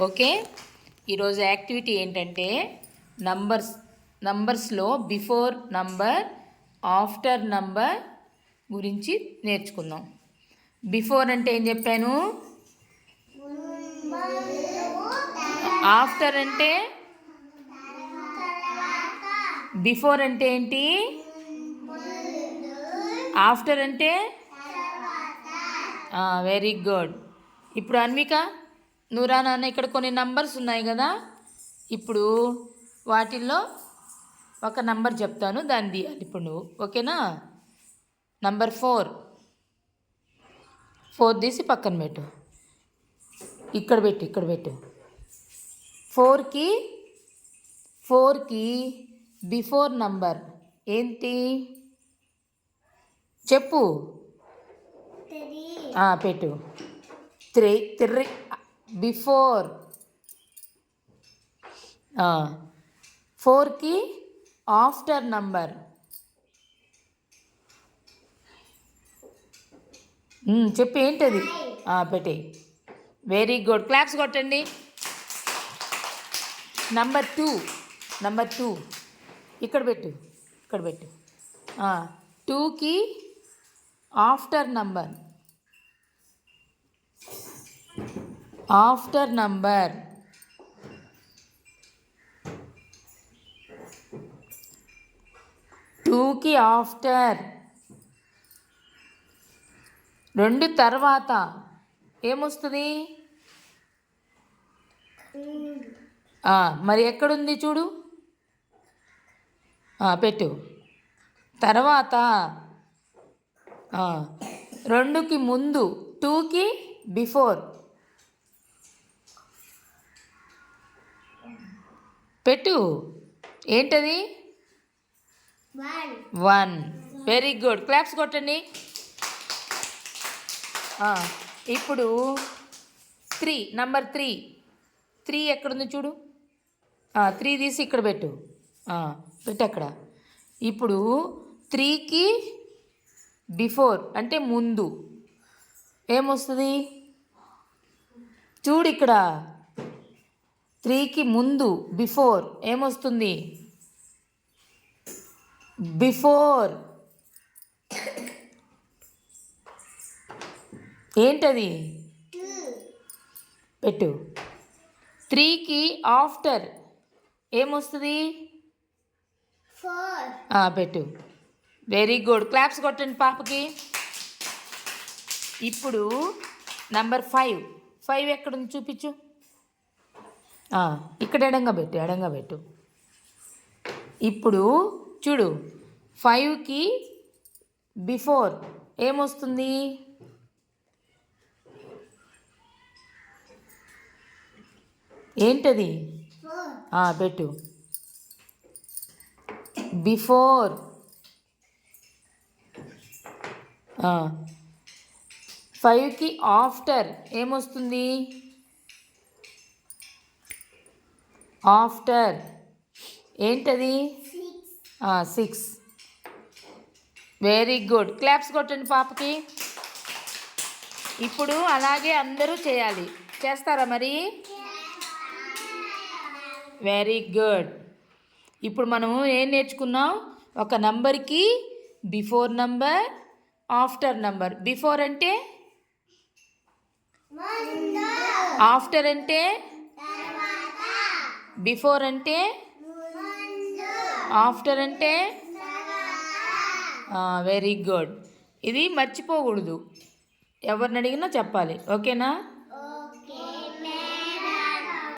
Okay. ఈరోజు activity ఏంటంటే నంబర్స్లో before number, after number గురించి నేర్చుకుందాం. బిఫోర్ అంటే ఏం చెప్పాను? ఆఫ్టర్ అంటే బిఫోర్ అంటే ఏంటి? ఆఫ్టర్ అంటే వెరీ గుడ్. ఇప్పుడు అన్విక, నువ్వురా నాన్న, ఇక్కడ కొన్ని నంబర్స్ ఉన్నాయి కదా, ఇప్పుడు వాటిల్లో ఒక నంబర్ చెప్తాను, దాన్ని తీయాలి ఇప్పుడు నువ్వు. ఓకేనా? నంబర్ 4 తీసి పక్కన పెట్టు. ఇక్కడ పెట్టు. 4కి బిఫోర్ నంబర్ ఏంటి చెప్పు. పెట్టు. 3 బిఫోర్. 4కి ఆఫ్టర్ నంబర్ చెప్పు ఏంటది? పెట్టే. వెరీ గుడ్, క్లాప్స్ కొట్టండి. నంబర్ 2 ఇక్కడ పెట్టు. 2కి ఆఫ్టర్ నంబర్ 2కి ఆఫ్టర్ 2 తర్వాత ఏమొస్తుంది? మరి ఎక్కడుంది చూడు. పెట్టు. తర్వాత 2కి ముందు 2కి బిఫోర్ పెట్టు. ఏంటది? 1. వెరీ గుడ్, క్లాప్స్ కొట్టండి. ఇప్పుడు 3 నంబర్ 3 ఎక్కడుంది చూడు. 3 తీసి ఇక్కడ పెట్టు. అక్కడ. ఇప్పుడు 3కి బిఫోర్ అంటే ముందు ఏమొస్తుంది చూడు. ఇక్కడ 3కి ముందు బిఫోర్ ఏమొస్తుంది? బిఫోర్ ఏంటది? పెట్టు. 3కి ఆఫ్టర్ ఏమొస్తుంది? పెట్టు. వెరీ గుడ్, క్లాప్స్ కొట్టండి పాపకి. ఇప్పుడు నంబర్ 5 ఎక్కడుంది చూపించు. ఇక్కడ ఎడంగా పెట్టు. ఇప్పుడు చూడు, 5కి బిఫోర్ ఏమొస్తుంది? ఏంటది? పెట్టు. బిఫోర్. 5కి ఆఫ్టర్ ఏమొస్తుంది? ఆఫ్టర్ ఏంటది? 6. వెరీ గుడ్, క్లాప్స్ కొట్టండి పాపకి. ఇప్పుడు అలాగే అందరూ చేయాలి. చేస్తారా మరి? Very good. ఇప్పుడు మనము ఏం నేర్చుకున్నాం? ఒక నంబర్కి before number, after number. Before అంటే, ఆఫ్టర్ అంటే, బిఫోర్ అంటే, ఆఫ్టర్ అంటే. Very good. ఇది మర్చిపోకూడదు, ఎవరిని అడిగినా చెప్పాలి. ఓకేనా?